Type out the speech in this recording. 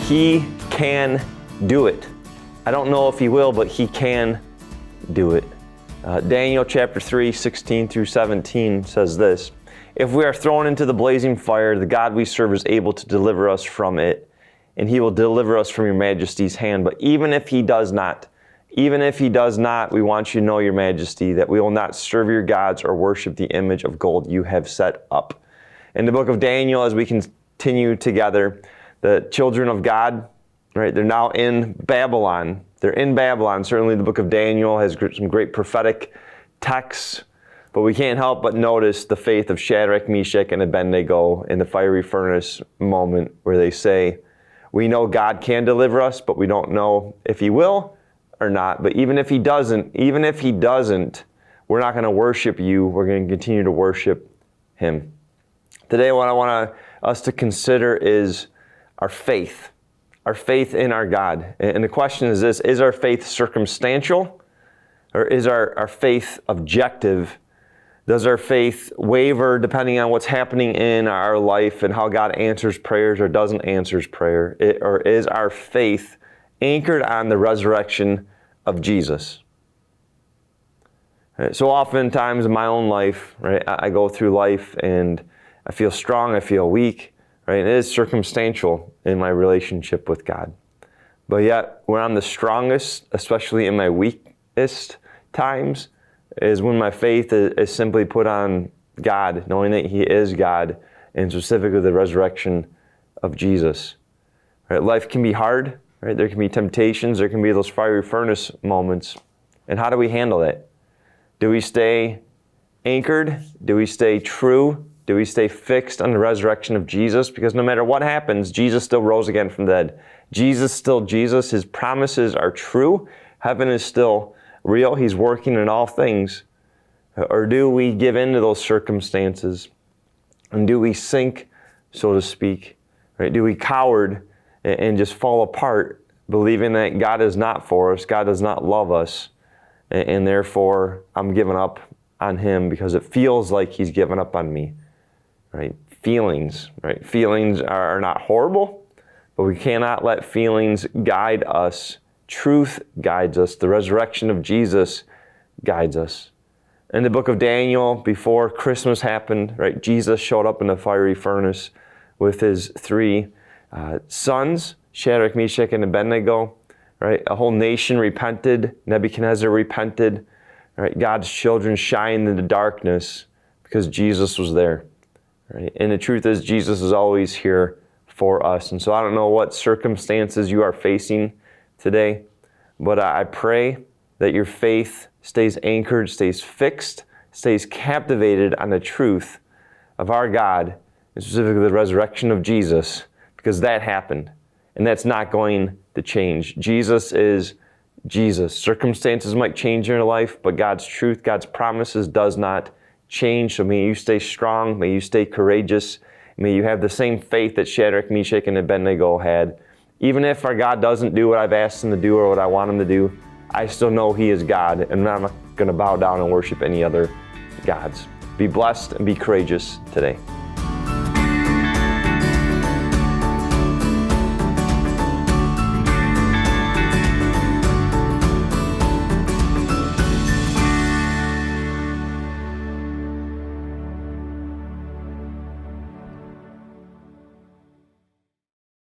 He can do it. I don't know if he will, but he can do it. Daniel chapter 3, 16 through 17 says this: "If we are thrown into the blazing fire, the God we serve is able to deliver us from it, and he will deliver us from your majesty's hand. But even if he does not, we want you to know, your majesty, that we will not serve your gods or worship the image of gold you have set up." In the book of Daniel, as we continue together, the children of God, right, they're now in Babylon. They're in Babylon. Certainly the book of Daniel has some great prophetic texts, but we can't help but notice the faith of Shadrach, Meshach, and Abednego in the fiery furnace moment where they say, "We know God can deliver us, but we don't know if he will or not. But even if he doesn't, we're not going to worship you. We're going to continue to worship him." Today, what I want us to consider is our faith in our God. And the question is this: is our faith circumstantial, or is our faith objective? Does our faith waver depending on what's happening in our life and how God answers prayers or doesn't answer prayer? Or is our faith anchored on the resurrection of Jesus? Right, so oftentimes in my own life, right, I go through life and I feel strong, I feel weak, right? It is circumstantial in my relationship with God. But yet, when I'm the strongest, especially in my weakest times, is when my faith is simply put on God, knowing that he is God, and specifically the resurrection of Jesus. Right? Life can be hard, right? There can be temptations, there can be those fiery furnace moments. And how do we handle that? Do we stay anchored? Do we stay true? Do we stay fixed on the resurrection of Jesus? Because no matter what happens, Jesus still rose again from the dead. Jesus still Jesus. His promises are true. Heaven is still real. He's working in all things. Or do we give in to those circumstances? And do we sink, so to speak? Right? Do we coward and just fall apart, believing that God is not for us, God does not love us, and therefore I'm giving up on him because it feels like he's given up on me? Right? Feelings are not horrible, but we cannot let feelings guide us. Truth guides us. The resurrection of Jesus guides us. In the book of Daniel, before Christmas happened, right, Jesus showed up in the fiery furnace with his three sons, Shadrach, Meshach, and Abednego. Right? A whole nation repented. Nebuchadnezzar repented. Right? God's children shined in the darkness because Jesus was there. Right? And the truth is, Jesus is always here for us. And so I don't know what circumstances you are facing today, but I pray that your faith stays anchored, stays fixed, stays captivated on the truth of our God, and specifically the resurrection of Jesus, because that happened, and that's not going to change. Jesus is Jesus. Circumstances might change in your life, but God's truth, God's promises does not change. So may you stay strong, may you stay courageous, may you have the same faith that Shadrach, Meshach, and Abednego had. Even if our God doesn't do what I've asked him to do or what I want him to do, I still know he is God, and I'm not going to bow down and worship any other gods. Be blessed and be courageous today.